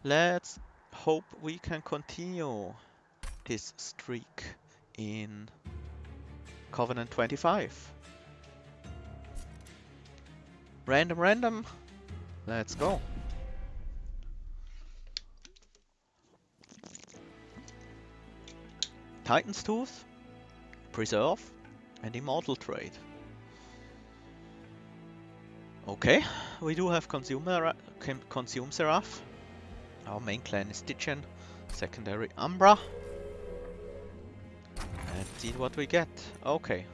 Let's hope we can continue this streak in Covenant 25. Random, random. Let's go. Titan's Tooth, Preserve, and Immortal Trade. Okay, we do have Consume Seraph. Our main clan is Stygian, secondary Umbra. Let's see what we get. Okay.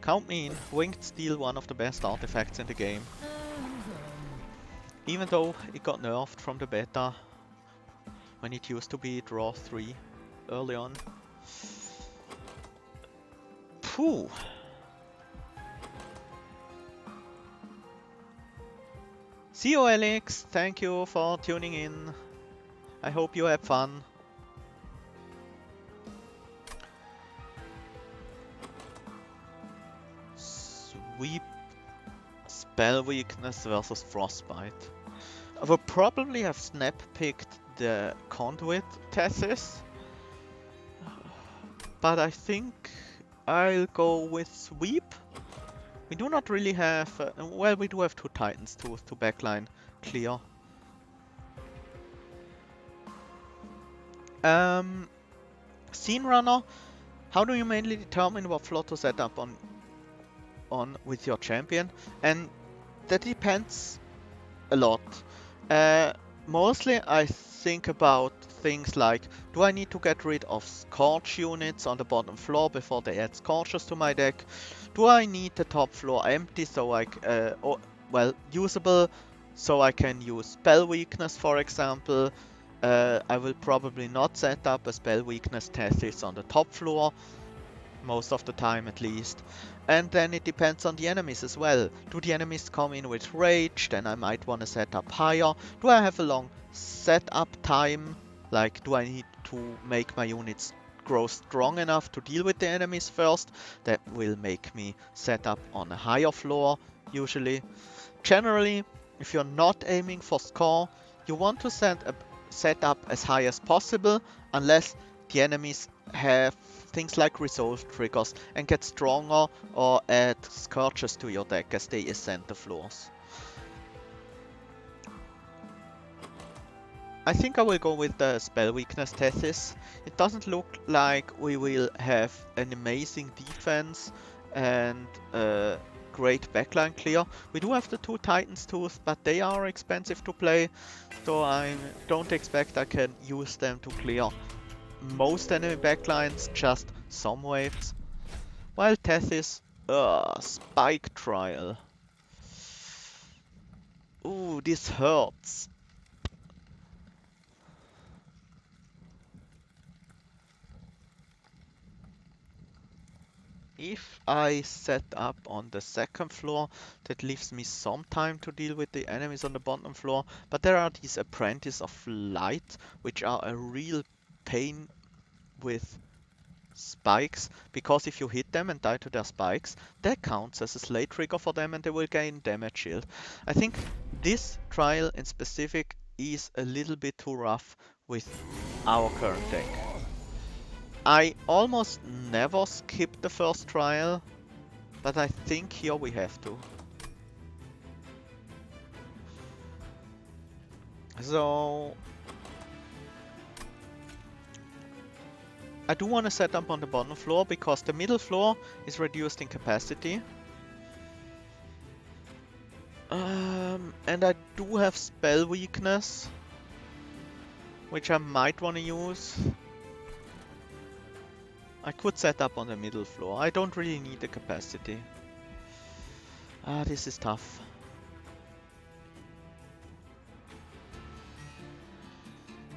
Count me in. Winged Steel, one of the best artifacts in the game. Even though it got nerfed from the beta, when it used to be draw 3 early on. Phew! See you, Alex! Thank you for tuning in. I hope you had fun. Sweep Spell Weakness versus Frostbite. I will probably have snap picked the Conduit Thesis, but I think I'll go with Sweep. We do not really have, well, we do have 2 Titans to backline clear. Scene Runner, how do you mainly determine what floor to set up on with your champion? And that depends a lot. Mostly I think about things like, do I need to get rid of Scorch units on the bottom floor before they add Scorches to my deck? Do I need the top floor empty so usable so I can use Spell Weakness, for example? I will probably not set up a Spell Weakness thesis on the top floor, most of the time at least. And then it depends on the enemies as well. Do the enemies come in with rage? Then I might want to set up higher. Do I have a long setup time? Like, do I need to make my units grow strong enough to deal with the enemies first? That will make me set up on a higher floor, usually. Generally, if you're not aiming for score, you want to set up as high as possible, unless the enemies have things like resolve triggers and get stronger or add scourges to your deck as they ascend the floors. I think I will go with the Spell Weakness Thesis. It doesn't look like we will have an amazing defense and great backline clear. We do have the 2 Titans Tooth, but they are expensive to play, so I don't expect I can use them to clear most enemy backlines, just some waves. While Tethys, Spike Trial. Ooh, this hurts. If I set up on the second floor, that leaves me some time to deal with the enemies on the bottom floor, but there are these Apprentice of Light, which are a real pain with spikes, because if you hit them and die to their spikes, that counts as a slay trigger for them and they will gain damage shield. I think this trial in specific is a little bit too rough with our current deck. I almost never skip the first trial, but I think here we have to. So I do want to set up on the bottom floor because the middle floor is reduced in capacity. And I do have Spell Weakness, which I might want to use. I could set up on the middle floor. I don't really need the capacity. This is tough.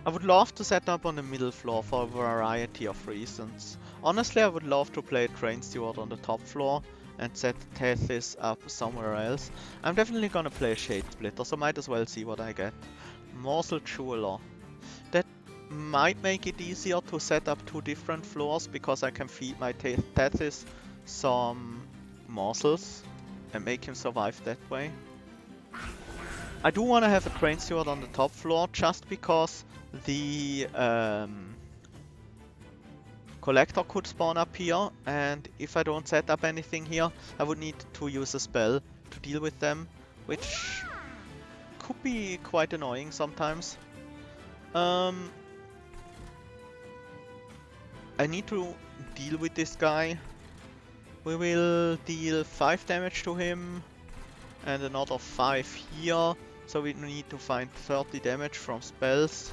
I would love to set up on the middle floor for a variety of reasons. Honestly, I would love to play Train Steward on the top floor and set Tethys up somewhere else. I'm definitely gonna play Shade Splitter, so might as well see what I get. Morsel Jeweler. That might make it easier to set up 2 different floors because I can feed my Tethys some morsels and make him survive that way. I do want to have a train steward on the top floor just because the collector could spawn up here, and if I don't set up anything here, I would need to use a spell to deal with them, which could be quite annoying sometimes. I need to deal with this guy. We will deal 5 damage to him and another 5 here, so we need to find 30 damage from spells.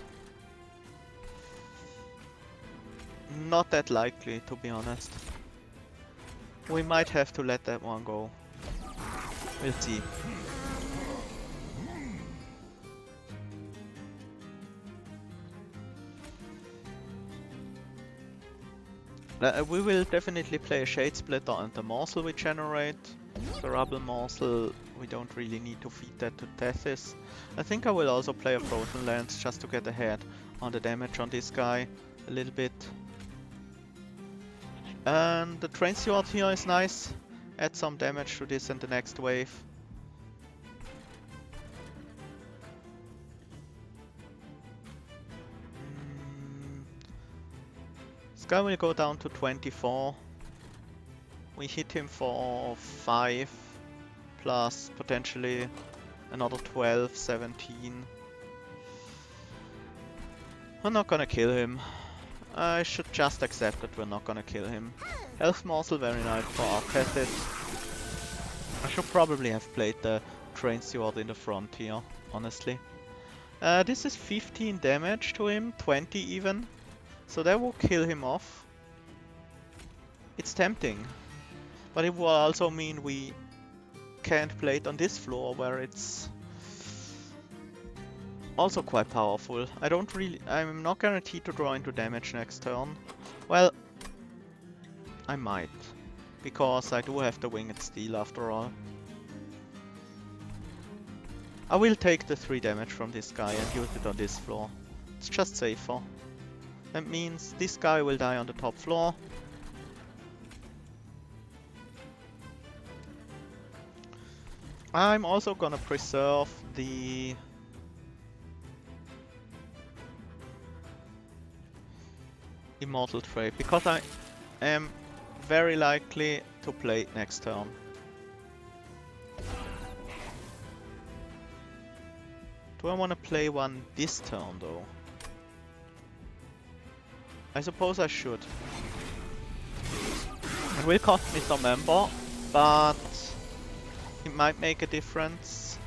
Not that likely, to be honest. We might have to let that one go. We'll see. We will definitely play a Shade Splitter and the morsel we generate. The Rubble morsel, we don't really need to feed that to Tethys. I think I will also play a Frozen Lance just to get ahead on the damage on this guy a little bit. And the Train Steward here is nice. Add some damage to this in the next wave. This guy will go down to 24. We hit him for 5 plus potentially another 12, 17. We're not gonna kill him. I should just accept that we're not gonna kill him. Health morsel, very nice for our Tethys. I should probably have played the Train Steward in the front here, honestly. This is 15 damage to him, 20 even. So that will kill him off. It's tempting. But it will also mean we can't play it on this floor where it's also quite powerful. I'm not guaranteed to draw into damage next turn. Well, I might. Because I do have the Winged Steel after all. I will take the 3 damage from this guy and use it on this floor. It's just safer. That means this guy will die on the top floor. I'm also gonna preserve the Immortal Trait because I am very likely to play it next turn. Do I want to play one this turn though? I suppose I should. It will cost me some Ember, but it might make a difference.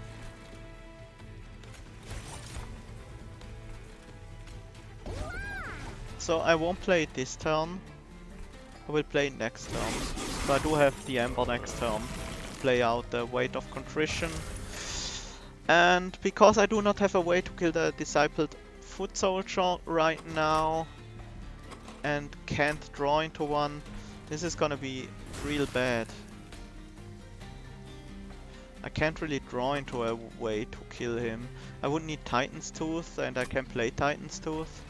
So I won't play it this turn. I will play it next turn. So I do have the Ember next turn. Play out the Weight of Contrition. And because I do not have a way to kill the Discipled Foot Soldier right now, and can't draw into one, this is gonna be real bad. I can't really draw into a way to kill him. I would need Titan's Tooth, and I can play Titan's Tooth.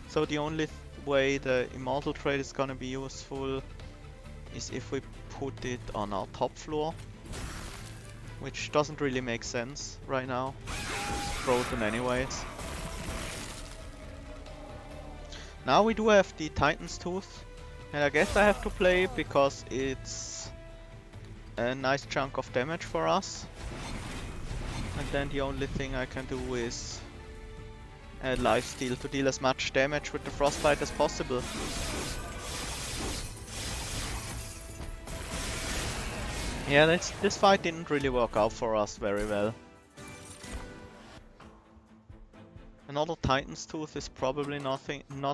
So the only way the Immortal Trait is gonna be useful is if we put it on our top floor. Which doesn't really make sense right now. Frozen anyways. Now we do have the Titan's Tooth, and I guess I have to play it because it's a nice chunk of damage for us. And then the only thing I can do is add Lifesteal to deal as much damage with the Frostbite as possible. Yeah, this fight didn't really work out for us very well. Another Titan's Tooth is probably not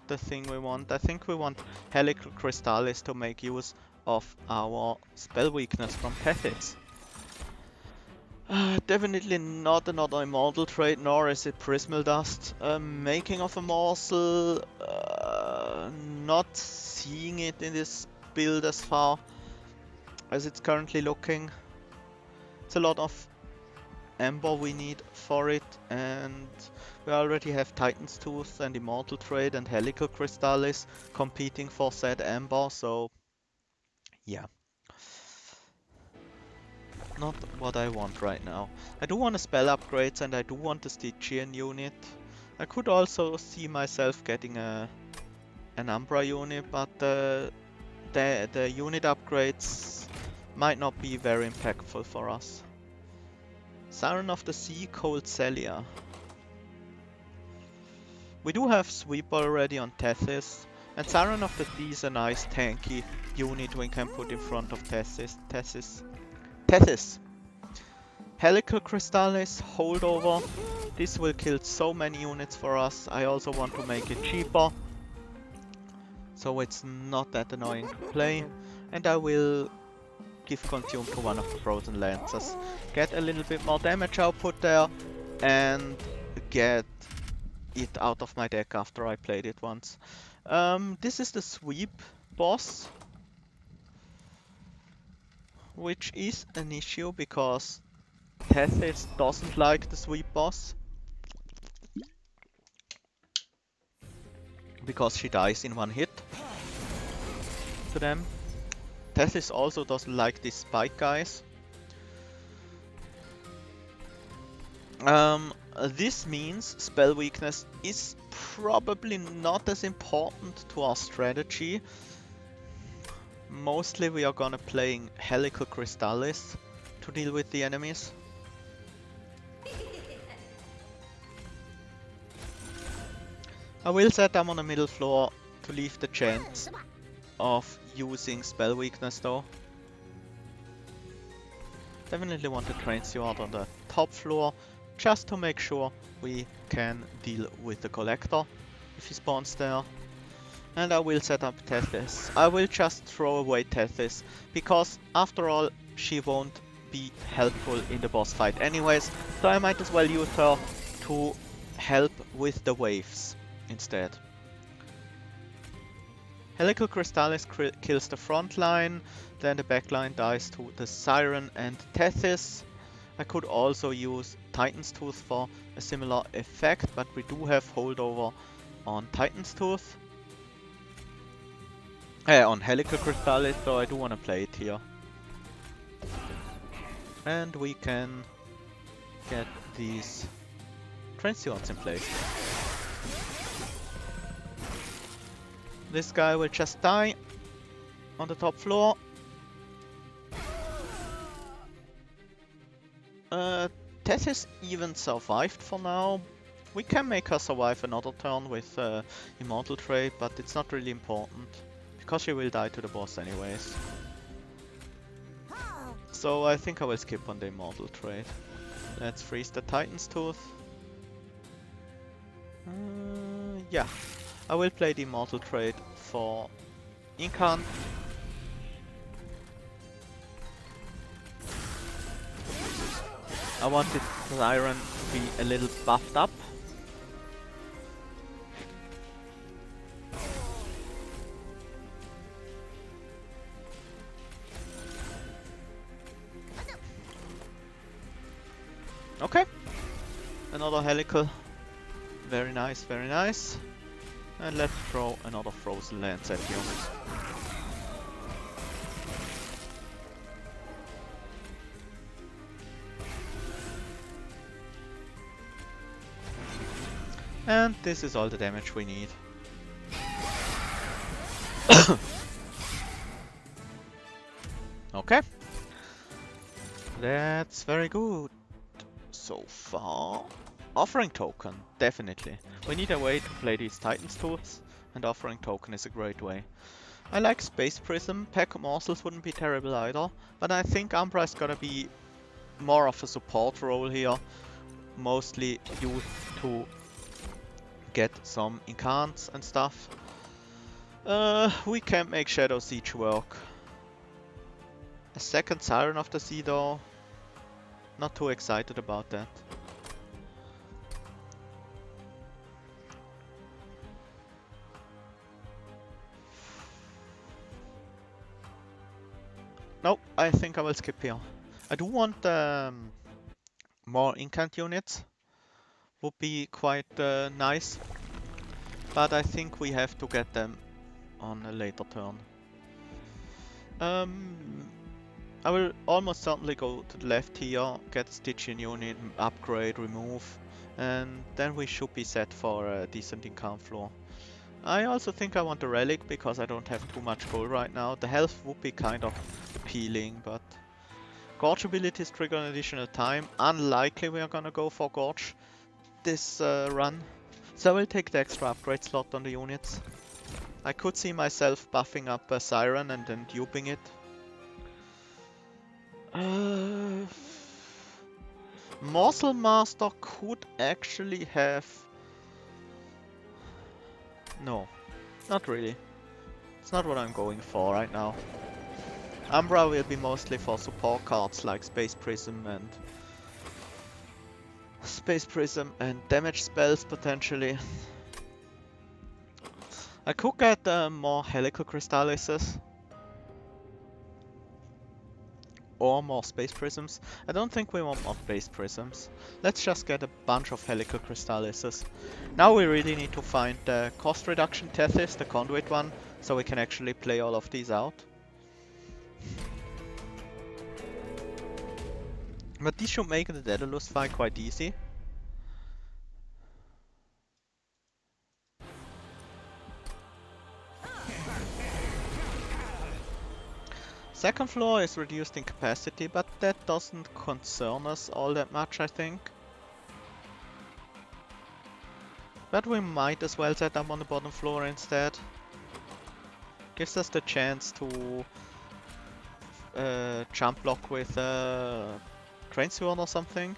the thing we want. I think we want Helical Crystalis to make use of our spell weakness from Tethys. Definitely not another Immortal Trait, nor is it Prismal Dust. Making of a Morsel, not seeing it in this build as far as it's currently looking. It's a lot of Ember we need for it, and we already have Titan's Tooth and Immortal Trait and Helical Crystalis competing for said Ember, so yeah. not what I want right now. I do want a spell upgrades and I do want a Stygian unit. I could also see myself getting an Umbra unit, but the unit upgrades might not be very impactful for us. Siren of the Sea, Cold Celia. We do have Sweep already on Tethys, and Siren of the Sea is a nice tanky unit we can put in front of Tethys. Helical Crystalis, Holdover. This will kill so many units for us. I also want to make it cheaper, so it's not that annoying to play. And I will give Consume to one of the Frozen Lancers. Get a little bit more damage output there, and get it out of my deck after I played it once. This is the Sweep boss, which is an issue because Tethys doesn't like the Sweep boss, because she dies in one hit to them. Tethys also doesn't like these spike guys. This means spell weakness is probably not as important to our strategy. Mostly we are gonna playing Helical Crystalis to deal with the enemies. I will set them on the middle floor to leave the chance of using spell weakness though. Definitely want to train you out on the top floor, just to make sure we can deal with the collector if he spawns there. And I will set up Tethys. I will just throw away Tethys, because after all she won't be helpful in the boss fight anyways, so I might as well use her to help with the waves instead. Helical Crystalis kills the front line, then the back line dies to the Siren and Tethys. I could also use Titan's Tooth for a similar effect, but we do have Holdover on Titan's Tooth. On Helical Crystalis, so I do want to play it here. And we can get these Transients in place. This guy will just die on the top floor. Tethys even survived for now. We can make her survive another turn with Immortal Trade, but it's not really important, because she will die to the boss anyways. So I think I will skip on the Immortal Trade. Let's freeze the Titan's Tooth. Yeah, I will play the Immortal Trade for Incan. I wanted Siren to be a little buffed up. Okay, another Helical. Very nice, very nice. And let's throw another Frozen Lance at you. And this is all the damage we need. Okay. That's very good so far. Offering Token, definitely. We need a way to play these Titan's Tooths, and Offering Token is a great way. I like Space Prism, Pack of Morsels wouldn't be terrible either, but I think Umbra is gonna be more of a support role here, mostly used to get some incants and stuff. We can make Shadow Siege work. A second Siren of the Sea though, not too excited about that. No, I think I will skip here. I do want more incant units. Would be quite nice. But I think we have to get them on a later turn. I will almost certainly go to the left here, get a Stygian unit, upgrade, remove, and then we should be set for a decent income floor. I also think I want a relic because I don't have too much gold right now. The health would be kind of appealing, but Gorge abilities trigger an additional time. Unlikely we are gonna go for Gorge this run. So I will take the extra upgrade slot on the units. I could see myself buffing up a Siren and then duping it. Morsel Master could actually have... No, not really. It's not what I'm going for right now. Umbra will be mostly for support cards like Space Prism and damage spells potentially. I could get more Helical Crystalises. Or more Space Prisms. I don't think we want more Space Prisms. Let's just get a bunch of Helical Crystalises. Now we really need to find the cost reduction Tethys, the conduit one, so we can actually play all of these out. But this should make the Daedalus fight quite easy. Second floor is reduced in capacity, but that doesn't concern us all that much, I think. But we might as well set up on the bottom floor instead. Gives us the chance to jump block with Train Sworn or something.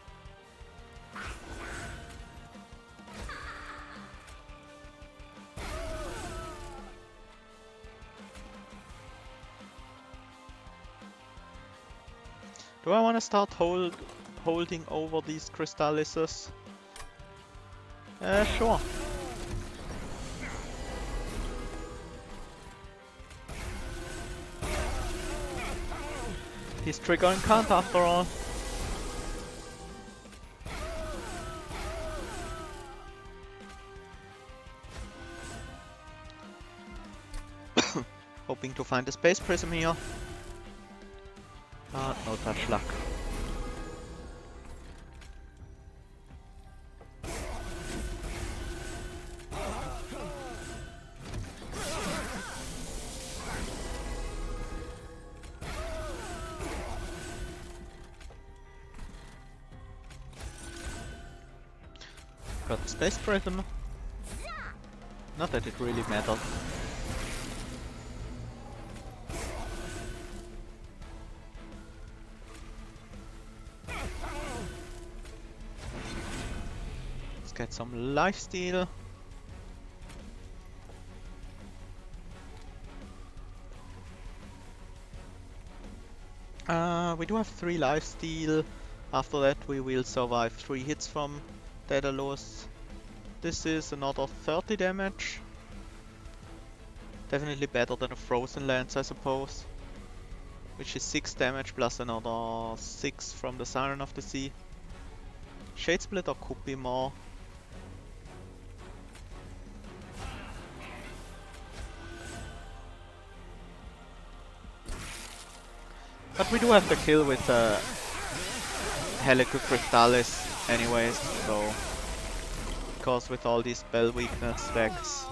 Do I want to start holding over these Crystalises? Sure. He's triggering can't after all. Hoping to find a Space Prism here. Ah, no touch luck. Got the Space Prism. Not that it really mattered. Let's get some lifesteal. We do have 3 lifesteal. After that we will survive 3 hits from Daedalus. This is another 30 damage. Definitely better than a Frozen Lance, I suppose. Which is 6 damage plus another 6 from the Siren of the Sea. Shade Splitter could be more. But we do have the kill with Helical Crystalis anyways, so... Because with all these spell weakness stacks...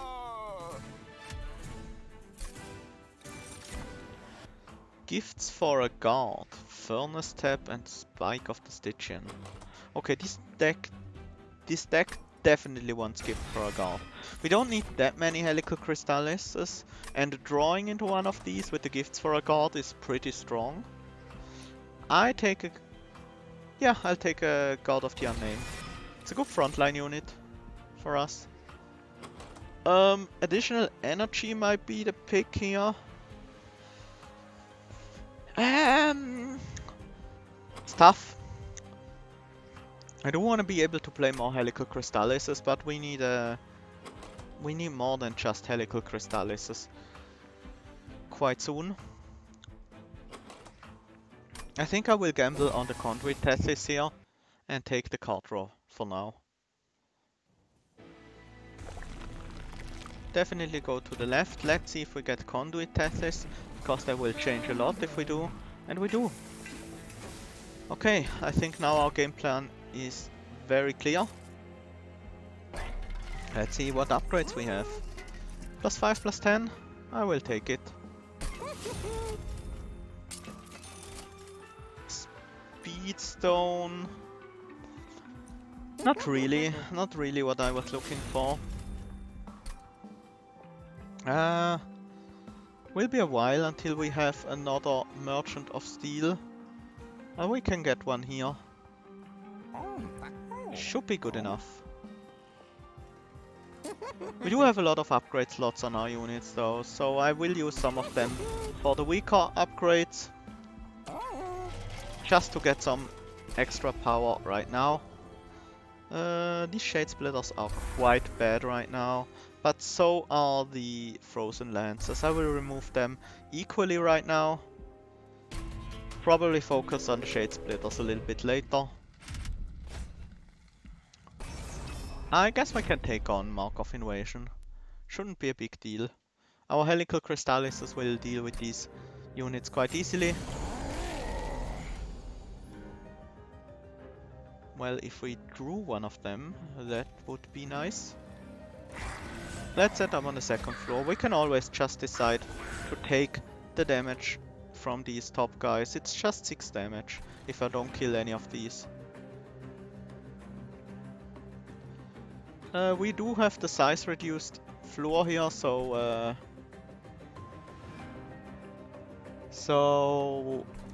Gifts for a guard, Furnace Tap and Spike of the Stygian. Okay, this deck definitely wants gift for a guard. We don't need that many Helical Crystalises, and drawing into one of these with the gifts for a guard is pretty strong. I'll take a Guard of the Unnamed. It's a good frontline unit for us. Additional energy might be the pick here. It's tough. I do want to be able to play more Helical Crystalises, but we need more than just Helical Crystalises quite soon. I think I will gamble on the Conduit Tethys here and take the card draw for now. Definitely go to the left. Let's see if we get Conduit Tethys, because that will change a lot if we do. And we do. Okay, I think now our game plan is very clear. Let's see what upgrades we have. +5, +10. I will take it. Speedstone. Not really what I was looking for. Will be a while until we have another Merchant of Steel. We can get one here. Should be good enough. We do have a lot of upgrade slots on our units though, so I will use some of them for the weaker upgrades. Just to get some extra power right now. These Shade Splitters are quite bad right now, but so are the Frozen Lancers. I will remove them equally right now. Probably focus on the Shade Splitters a little bit later. I guess we can take on Mark of Invasion. Shouldn't be a big deal. Our Helical Crystalis will deal with these units quite easily. Well, if we drew one of them, that would be nice. Let's set up on the second floor. We can always just decide to take the damage from these top guys. It's just 6 damage if I don't kill any of these. We do have the size reduced floor here, so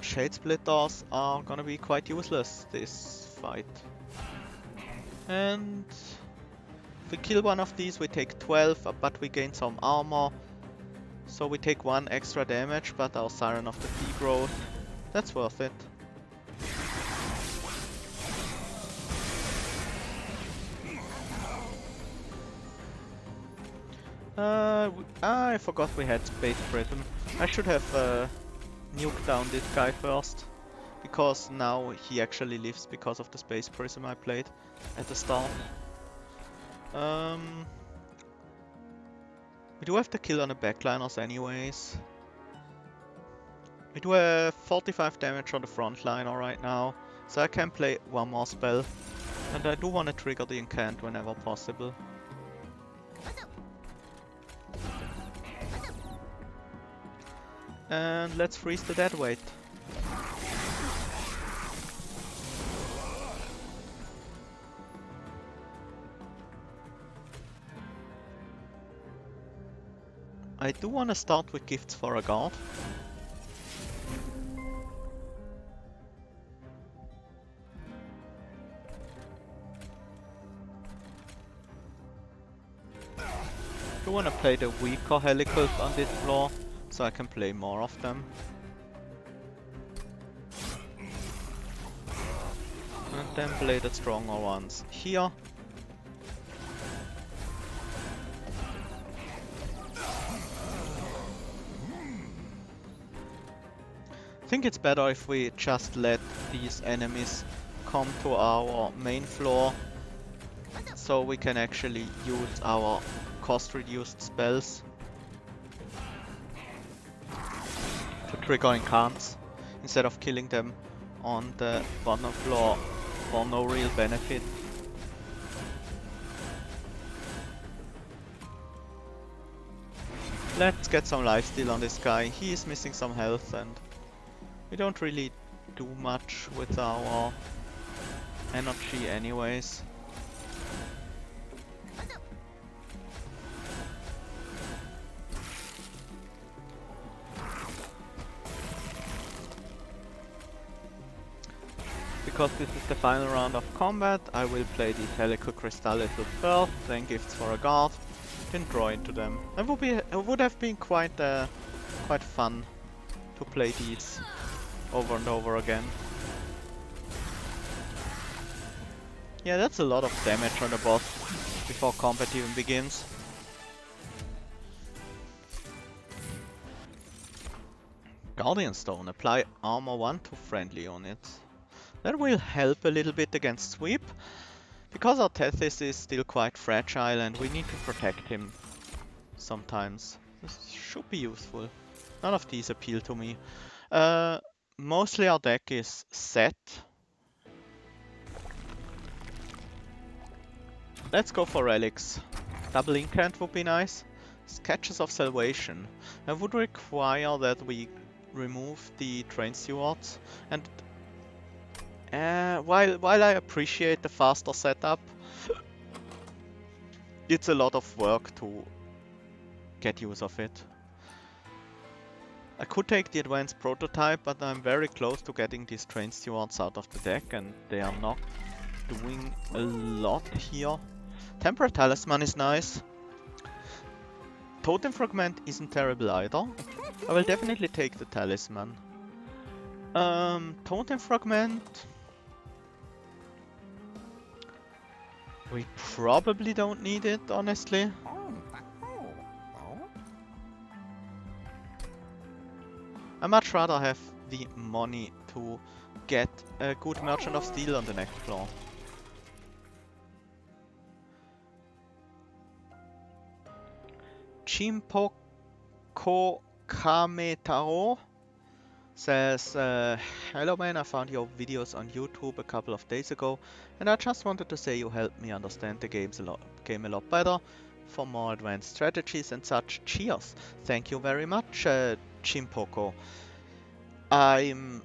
Shade Splitters are gonna be quite useless this fight. And if we kill one of these, we take 12, but we gain some armor. So we take 1 extra damage, but our Siren of the Degrowth, that's worth it. I forgot we had Space Prism. I should have nuked down this guy first, because now he actually lives because of the Space Prism I played at the start. We do have the kill on the backliners anyways. We do have 45 damage on the frontliner right now, so I can play one more spell. And I do want to trigger the incant whenever possible. And let's freeze the dead weight. I do want to start with gifts for a guard. I do want to play the weaker Helicals on this floor, so I can play more of them. And then play the stronger ones here. I think it's better if we just let these enemies come to our main floor, so we can actually use our cost reduced spells to trigger incants instead of killing them on the bottom floor for no real benefit. Let's get some lifesteal on this guy. He is missing some health and we don't really do much with our energy anyways. Because this is the final round of combat, I will play these Helical Crystalis first, then gifts for a guard, then draw into them. It would have been quite fun to play these over and over again. Yeah, that's a lot of damage on the boss before combat even begins. Guardian Stone, apply armor 1 to friendly units. That will help a little bit against sweep, because our Tethys is still quite fragile and we need to protect him sometimes. This should be useful. None of these appeal to me. mostly our deck is set. Let's go for relics. Double incant would be nice. Sketches of Salvation. I would require that we remove the train stewards. And while I appreciate the faster setup, it's a lot of work to get use of it. I could take the advanced prototype, but I'm very close to getting these train stewards out of the deck, and they are not doing a lot here. Temporary Talisman is nice. Totem Fragment isn't terrible either. I will definitely take the Talisman. Totem Fragment... we probably don't need it, honestly. I'd much rather have the money to get a good Merchant of Steel on the next floor. Chimpoko Kametaro says, hello man, I found your videos on YouTube a couple of days ago and I just wanted to say you helped me understand the game a lot better. For more advanced strategies and such, cheers. Thank you very much, Chimpoko. I'm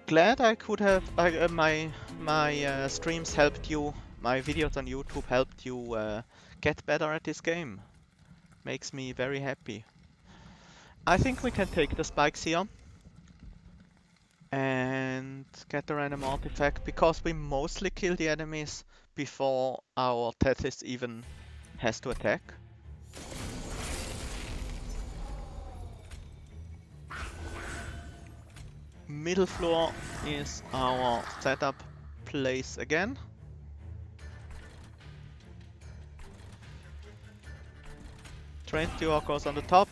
glad I could have my streams helped you, my videos on YouTube helped you get better at this game. Makes me very happy. I think we can take the spikes here and get the random artifact because we mostly kill the enemies before our Tethys even has to attack. Middle floor is our setup place again. Train steward goes on the top.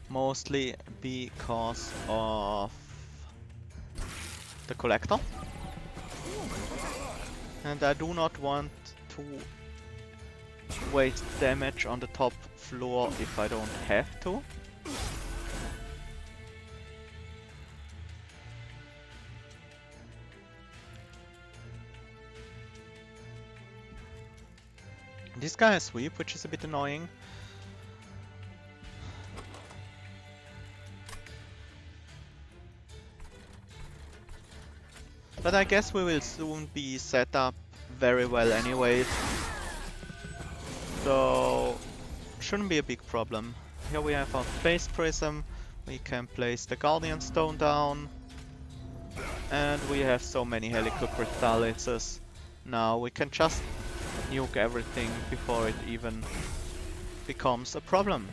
Mostly because of the collector. And I do not want to waste damage on the top floor if I don't have to. This guy has sweep, which is a bit annoying. But I guess we will soon be set up very well anyways. So shouldn't be a big problem. Here we have our Phase Prism. We can place the Guardian Stone down. And we have so many Helical Crystalises. Now we can just nuke everything before it even becomes a problem.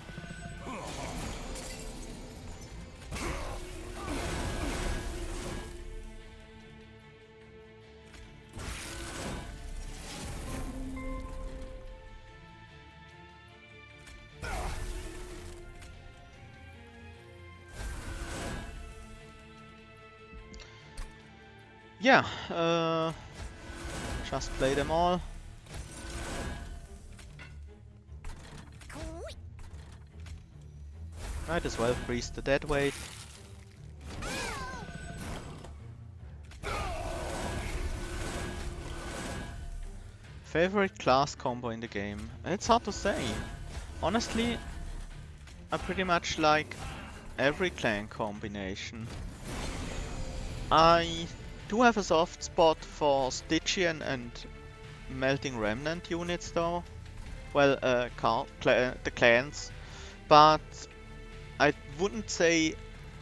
Yeah, just play them all. Might as well freeze the dead weight. Favorite class combo in the game? It's hard to say. Honestly, I pretty much like every clan combination. I do have a soft spot for Stygian and Melting Remnant units though. Well, the clans. But I wouldn't say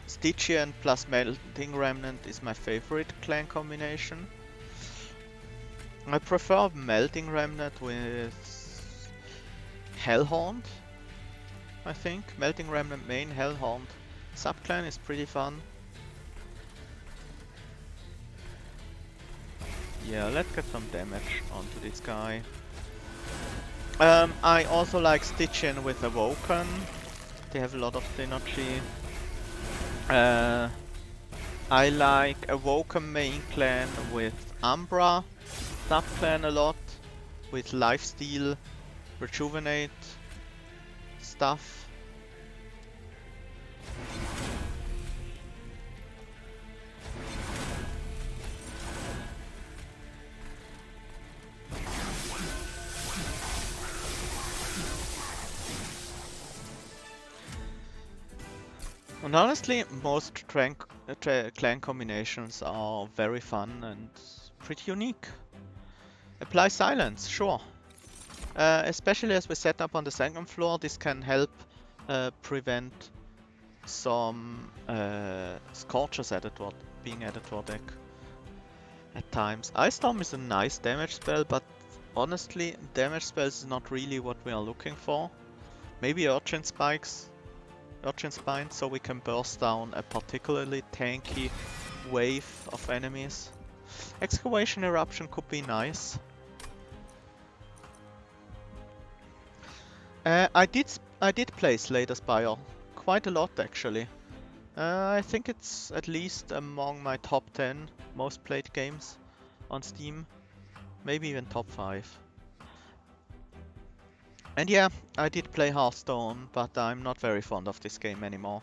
Stygian plus Melting Remnant is my favorite clan combination. I prefer Melting Remnant with Hellhound, I think. Melting Remnant main, Hellhound subclan is pretty fun. Yeah, let's get some damage onto this guy. I also like Stygian with Awoken. They have a lot of synergy. I like Awoken main clan with Umbra subclan a lot, with Lifesteal, Rejuvenate stuff. And honestly, most clan combinations are very fun and pretty unique. Apply silence, sure. Especially as we set up on the second floor, this can help prevent some Scorchers being added to our deck at times. Ice Storm is a nice damage spell, but honestly, damage spells is not really what we are looking for. Maybe Urchin Spines, so we can burst down a particularly tanky wave of enemies. Excavation Eruption could be nice. I did play Slayer Spire quite a lot actually. I think it's at least among my top 10 most played games on Steam, maybe even top 5. And yeah, I did play Hearthstone, but I'm not very fond of this game anymore.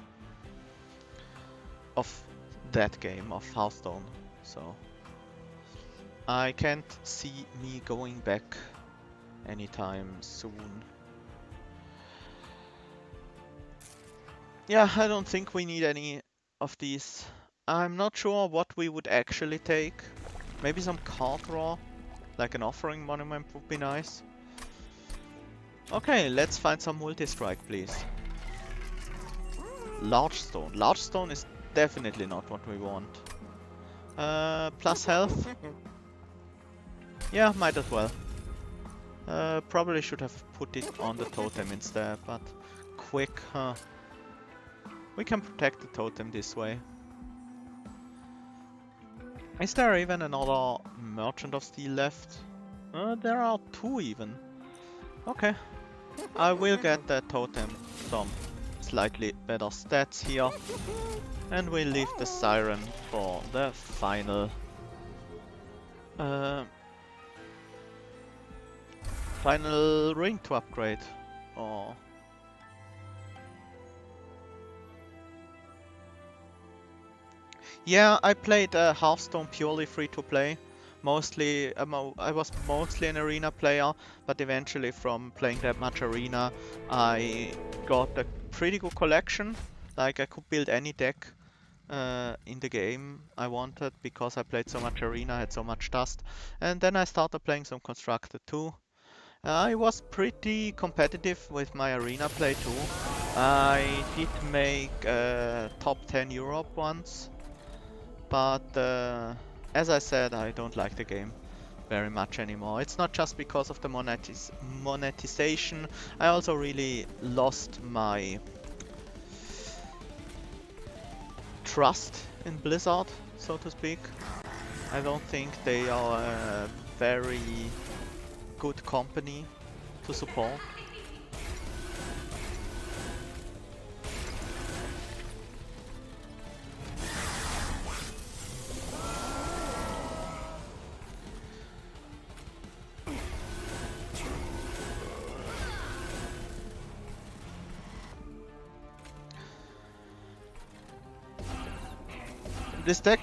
Of that game, of Hearthstone, so I can't see me going back anytime soon. Yeah, I don't think we need any of these. I'm not sure what we would actually take. Maybe some card draw, like an Offering Monument would be nice. Okay, let's find some multi-strike, please. Large Stone. Large Stone is definitely not what we want. Plus health? Yeah, might as well. Probably should have put it on the totem instead, but quick, huh? We can protect the totem this way. Is there even another Merchant of Steel left? There are 2 even. Okay. I will get that totem some slightly better stats here. And we'll leave the Siren for the final final ring to upgrade. Or yeah, I played Hearthstone purely free to play. Mostly, I was mostly an arena player, but eventually from playing that much arena, I got a pretty good collection. Like I could build any deck in the game I wanted because I played so much arena, had so much dust. And then I started playing some constructed too. I was pretty competitive with my arena play too. I did make top 10 Europe once. But as I said, I don't like the game very much anymore. It's not just because of the monetization. I also really lost my trust in Blizzard, so to speak. I don't think they are a very good company to support. This deck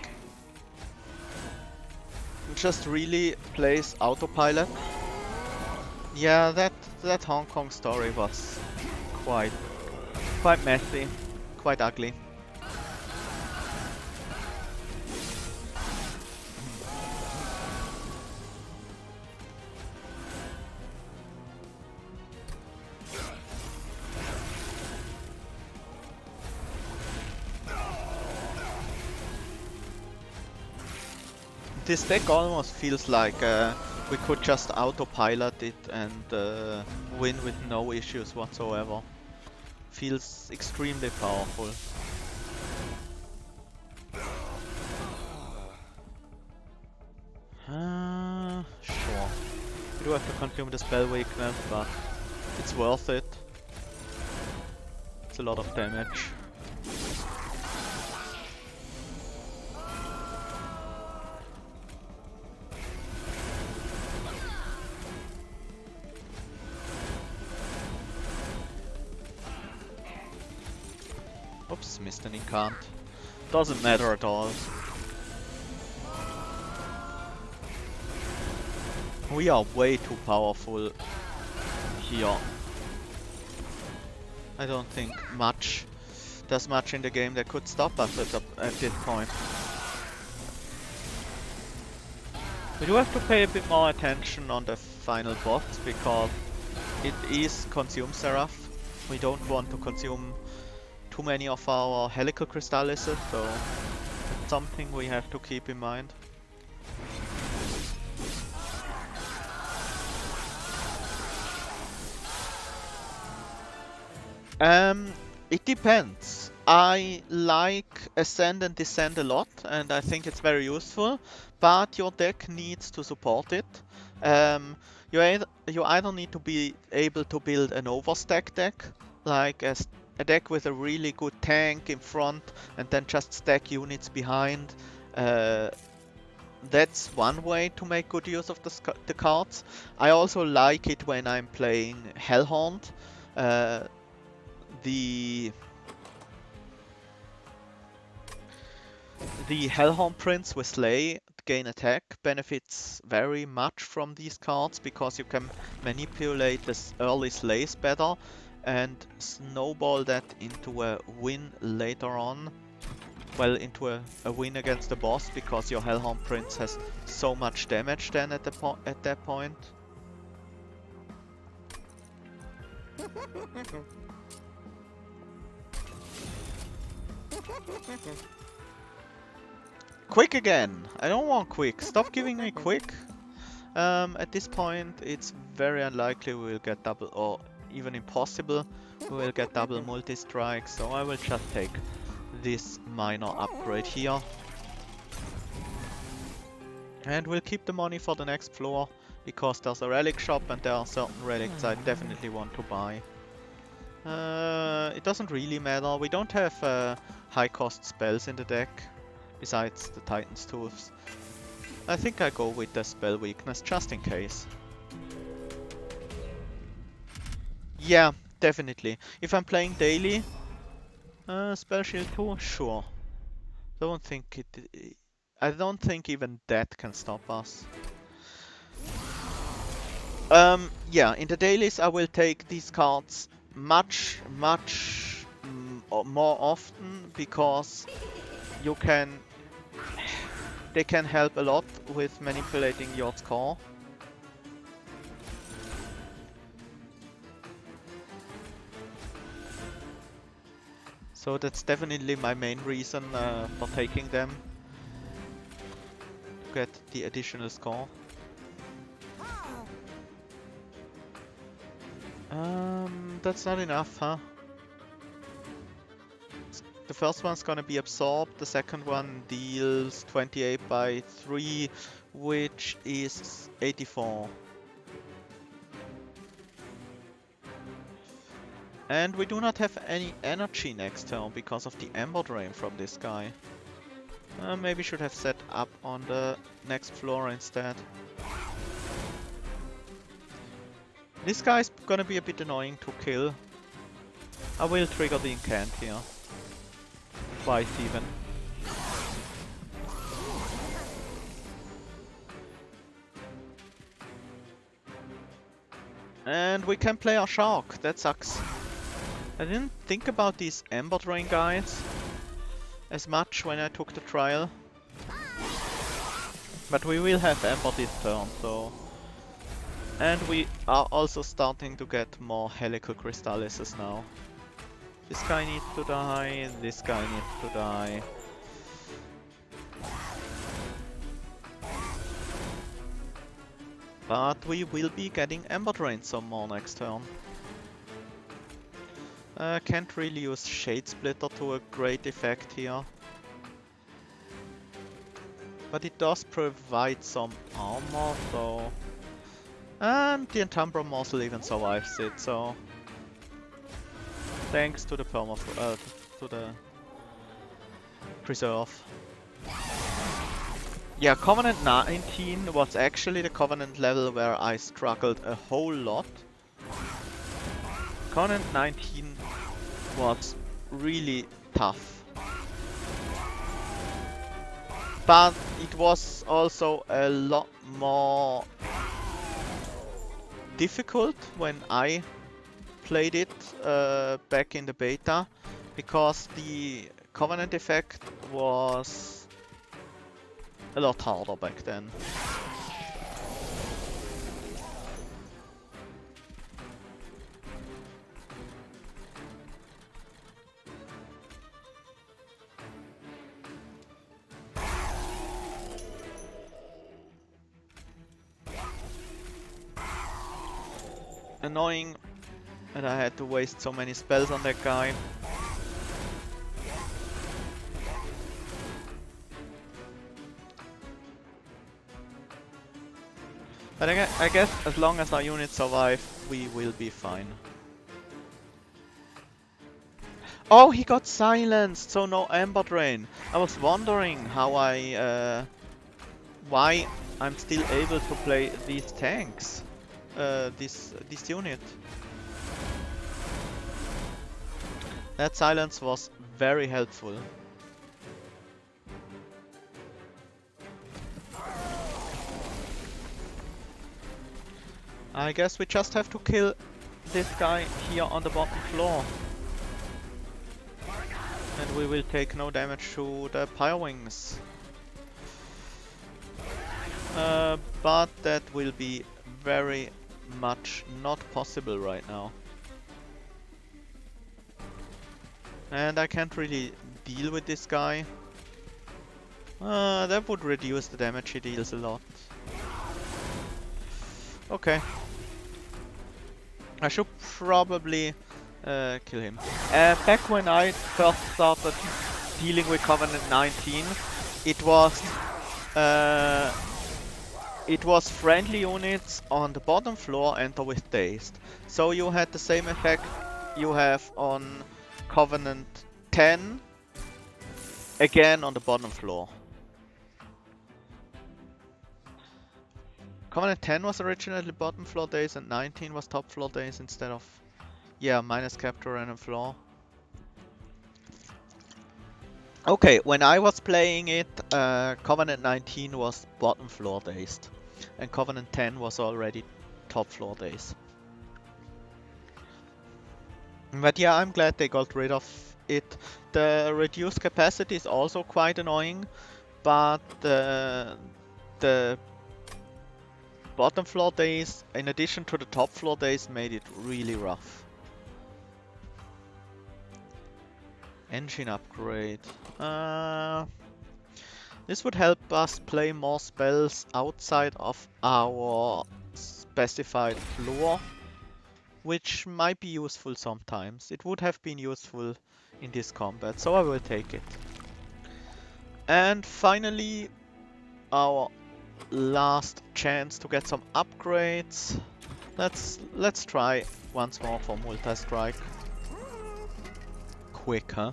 just really plays autopilot. Yeah, that Hong Kong story was quite messy, quite ugly. This deck almost feels like we could just autopilot it and win with no issues whatsoever. Feels extremely powerful. Sure. We do have to consume the spell weakness, but it's worth it. It's a lot of damage. Oops, missed an incant. Doesn't matter at all. We are way too powerful here. I don't think much there's much in the game that could stop us at this point. We do have to pay a bit more attention on the final boss because it is Consume Seraph. We don't want to consume too many of our Helical Crystalis, so it's something we have to keep in mind. It depends. I like Ascend and Descend a lot, and I think it's very useful, but your deck needs to support it. You either need to be able to build an overstack deck, like a deck with a really good tank in front, and then just stack units behind. That's one way to make good use of the cards. I also like it when I'm playing Hellhound. The Hellhound Prince with Slay gain attack benefits very much from these cards because you can manipulate this early Slays better and snowball that into a win later on. Well, into a win against the boss because your Hellhound Prince has so much damage then at that point. Quick again! I don't want quick. Stop giving me quick. At this point, it's very unlikely we will get double, or even impossible, we will get double multi-strike, so I will just take this minor upgrade here. And we'll keep the money for the next floor, because there's a relic shop and there are certain relics I definitely want to buy. It doesn't really matter, we don't have high cost spells in the deck, besides the Titan's Tooths. I think I go with the spell weakness just in case. Yeah, definitely. If I'm playing daily, spell shield 2, sure. I don't think even that can stop us. Yeah, in the dailies I will take these cards much more often because they can help a lot with manipulating your score. So that's definitely my main reason for taking them. To get the additional score. That's not enough, huh? The first one's gonna be absorbed, the second one deals 28 by 3, which is 84. And we do not have any energy next turn because of the Ember Drain from this guy. Maybe should have set up on the next floor instead. This guy's gonna be a bit annoying to kill. I will trigger the incant here. Twice even. And we can play our shark, that sucks. I didn't think about these Ember Drain guys as much when I took the trial. But we will have Ember this turn, so... And we are also starting to get more Helical Crystalises now. This guy needs to die, this guy needs to die. But we will be getting Ember Drain some more next turn. Can't really use Shade Splitter to a great effect here. But it does provide some armor, so... And the Entumbra Morsel even survives it, so... Thanks to the to the Preserve. Yeah, Covenant 19 was actually the Covenant level where I struggled a whole lot. Covenant 19 was really tough. But it was also a lot more difficult when I played it back in the beta, because the Covenant effect was a lot harder back then. Annoying, and I had to waste so many spells on that guy. But I guess as long as our units survive, we will be fine. Oh, he got silenced, so no Ember Drain. I was wondering how why I'm still able to play these tanks, this unit. That silence was very helpful. I guess we just have to kill this guy here on the bottom floor. And we will take no damage to the Pyre Wings. But that will be very much not possible right now. And I can't really deal with this guy. That would reduce the damage he deals a lot. Okay. I should probably kill him. Back when I first started dealing with Covenant 19, it was friendly units on the bottom floor enter with dazed. So you had the same effect you have on Covenant 10, again on the bottom floor. Covenant 10 was originally bottom floor days and 19 was top floor days instead of, yeah, minus capture and a floor. Okay, when I was playing it, Covenant 19 was bottom floor dazed and Covenant 10 was already top floor days. But yeah, I'm glad they got rid of it. The reduced capacity is also quite annoying, but the bottom floor days, in addition to the top floor days, made it really rough. Engine upgrade. This would help us play more spells outside of our specified floor, which might be useful sometimes. It would have been useful in this combat, so I will take it. And finally, our last chance to get some upgrades. Let's try once more for multi-strike. Quick, huh?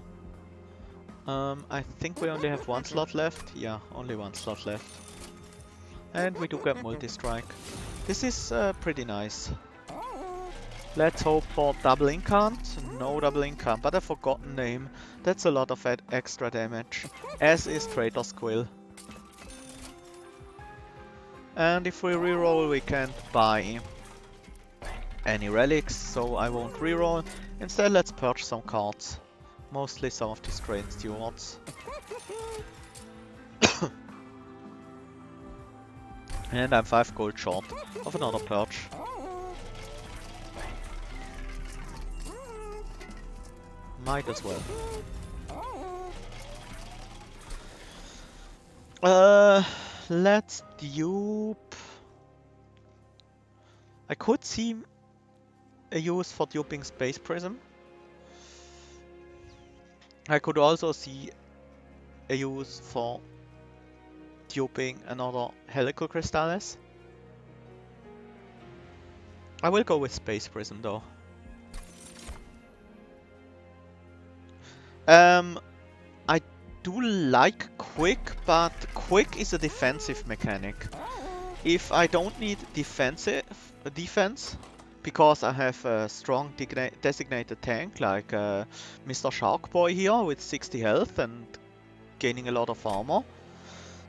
I think we only have one slot left. Yeah, only one slot left. And we do get multi-strike. This is pretty nice. Let's hope for double incant. No double incant, but a forgotten name. That's a lot of extra damage. As is Traitor's Quill. And if we reroll, we can't buy any relics, so I won't reroll. Instead, let's purge some cards. Mostly some of these Great Stewards. And I'm 5 gold short of another purge. Might as well. Let's dupe. I could see a use for duping Space Prism. I could also see a use for duping another Helical Crystalis. I will go with Space Prism though. I do like Quick, but Quick is a defensive mechanic. If I don't need defense, because I have a strong designated tank like Mr. Shark Boy here with 60 health and gaining a lot of armor,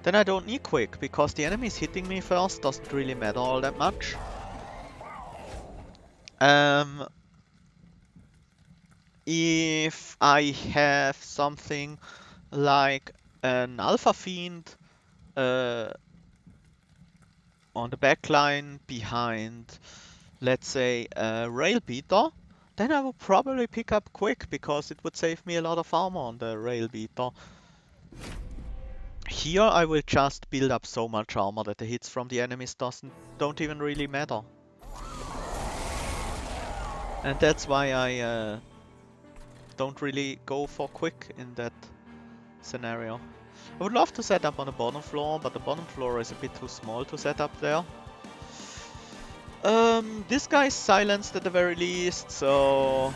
then I don't need Quick, because the enemies hitting me first doesn't really matter all that much. if I have something like an Alpha Fiend uh, on the backline behind, let's say, a Rail Beater, then I would probably pick up Quick because it would save me a lot of armor on the Rail Beater. Here I will just build up so much armor that the hits from the enemies don't even really matter. And that's why I don't really go for Quick in that scenario. I would love to set up on the bottom floor, but the bottom floor is a bit too small to set up there. This guy is silenced at the very least, so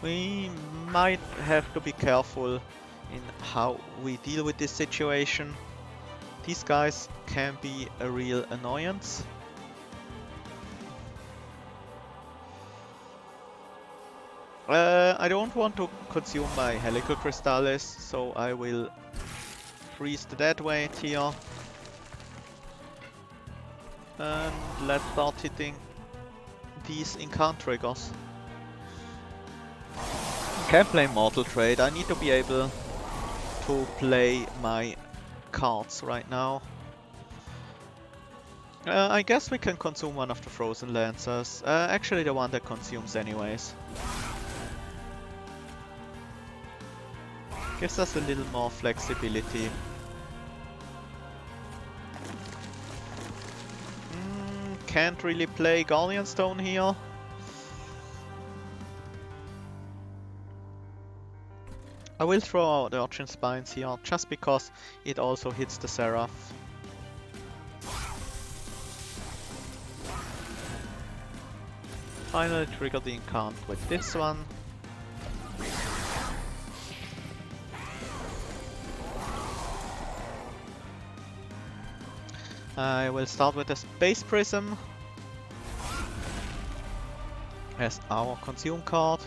we might have to be careful in how we deal with this situation. These guys can be a real annoyance. I don't want to consume my Helical Crystalis, so I will freeze the dead weight here. And let's start hitting these incant triggers. Can't play Mortal Trade, I need to be able to play my cards right now. I guess we can consume one of the Frozen Lancers. Actually the one that consumes anyways. Gives us a little more flexibility. Can't really play Guardian Stone here. I will throw out the Urchin Spines here, just because it also hits the Seraph. Finally trigger the Incant with this one. I will start with the Space Prism as our consume card.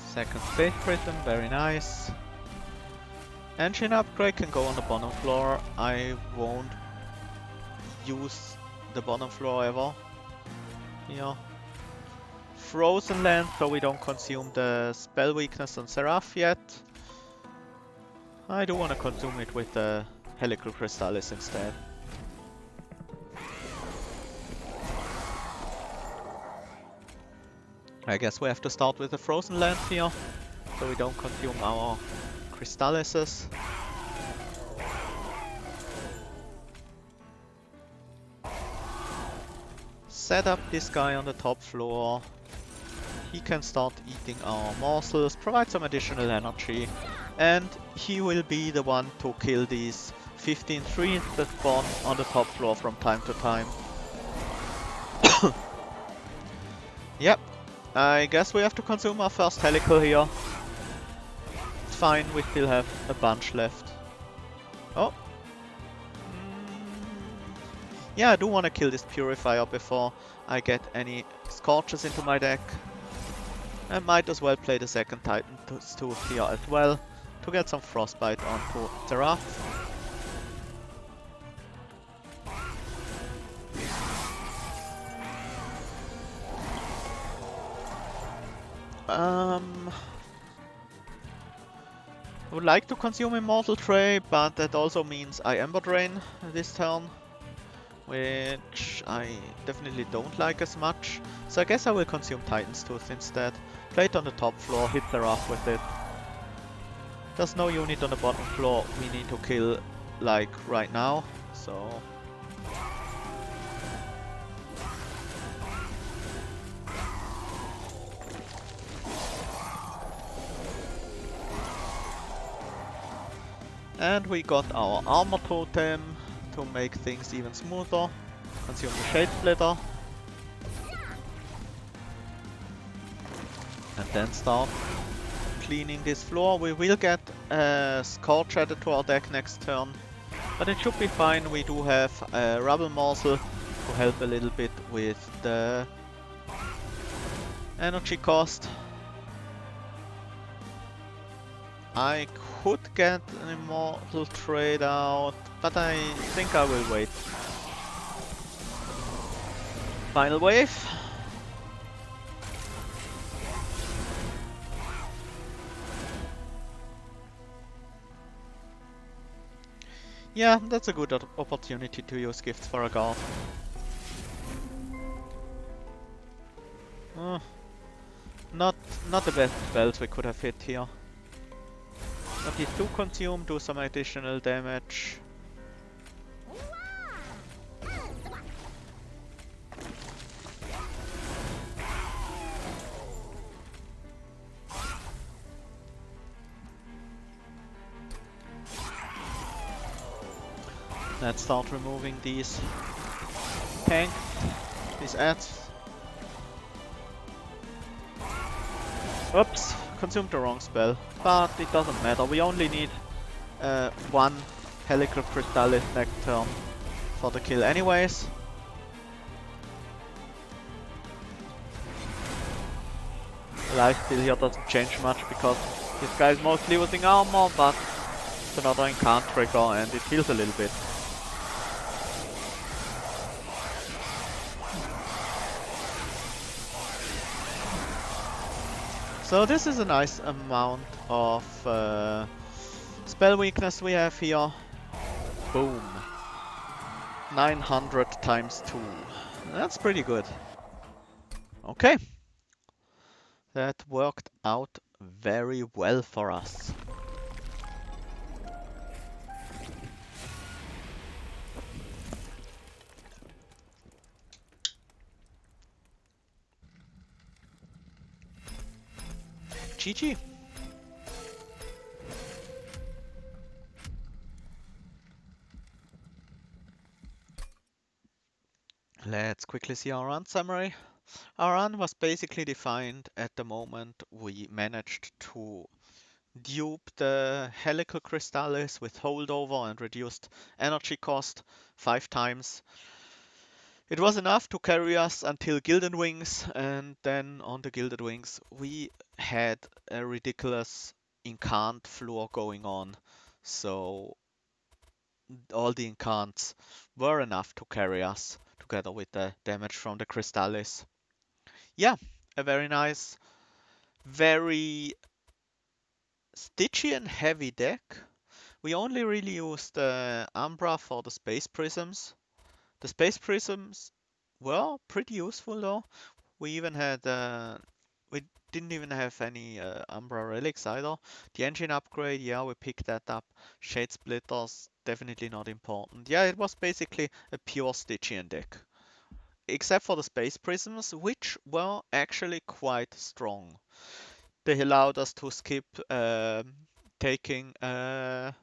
Second Space Prism, very nice. Engine upgrade can go on the bottom floor. I won't use the bottom floor ever. Here. Frozen Land, so we don't consume the spell weakness on Seraph yet. I do want to consume it with the Helical Crystalis instead. I guess we have to start with the Frozen Land here, so we don't consume our Crystalises. Set up this guy on the top floor. He can start eating our morsels, provide some additional energy, and he will be the one to kill these 15 trees that spawn on the top floor from time to time. Yep, I guess we have to consume our first Helical here. It's fine, we still have a bunch left. Oh. Yeah, I do want to kill this Purifier before I get any Scorches into my deck. I might as well play the second Titan's Tooth here as well, to get some Frostbite onto Seraph. I would like to consume Immortal Tray, but that also means I Ember Drain this turn, which I definitely don't like as much. So I guess I will consume Titan's Tooth instead. Play it on the top floor, hit Seraph with it. There's no unit on the bottom floor we need to kill, like, right now, so... And we got our Armor Totem to make things even smoother. Consume the Shade Splitter. And then start cleaning this floor. We will get a Scorch added to our deck next turn, but it should be fine. We do have a Rubble Morsel to help a little bit with the energy cost. I could get an immortal trade out, but I think I will wait. Final wave. Yeah, that's a good opportunity to use gifts for a guard. Uh, not the best spells we could have hit here. But these two consume, do some additional damage. Let's start removing these tanks, these ads. Oops, consumed the wrong spell, but it doesn't matter. We only need one Helical Crystalis next turn for the kill anyways. Life steal here doesn't change much because this guy is mostly using armor, but it's another incant trigger and it heals a little bit. So this is a nice amount of spell weakness we have here. Boom. 900 times 2. That's pretty good. Okay. That worked out very well for us. GG. Let's quickly see our run summary. Our run was basically defined at the moment we managed to dupe the Helical Crystalis with Holdover and reduced energy cost 5 times. It was enough to carry us until Gilded Wings, and then on the Gilded Wings we had a ridiculous incant floor going on. So all the incants were enough to carry us together with the damage from the Crystalis. Yeah, a very nice, very Stygian heavy deck. We only really used Umbra for the Space Prisms. The Space Prisms were pretty useful though. We even had, we didn't even have any Umbra relics either. The engine upgrade, yeah, we picked that up. Shade Splitters, definitely not important. Yeah, it was basically a pure Stygian deck. Except for the Space Prisms, which were actually quite strong. They allowed us to skip taking Light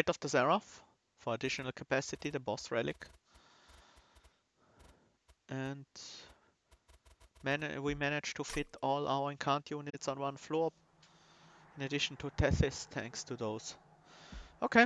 of the Seraph for additional capacity, the boss relic. And we managed to fit all our incant units on one floor, in addition to Tethys, thanks to those. Okay.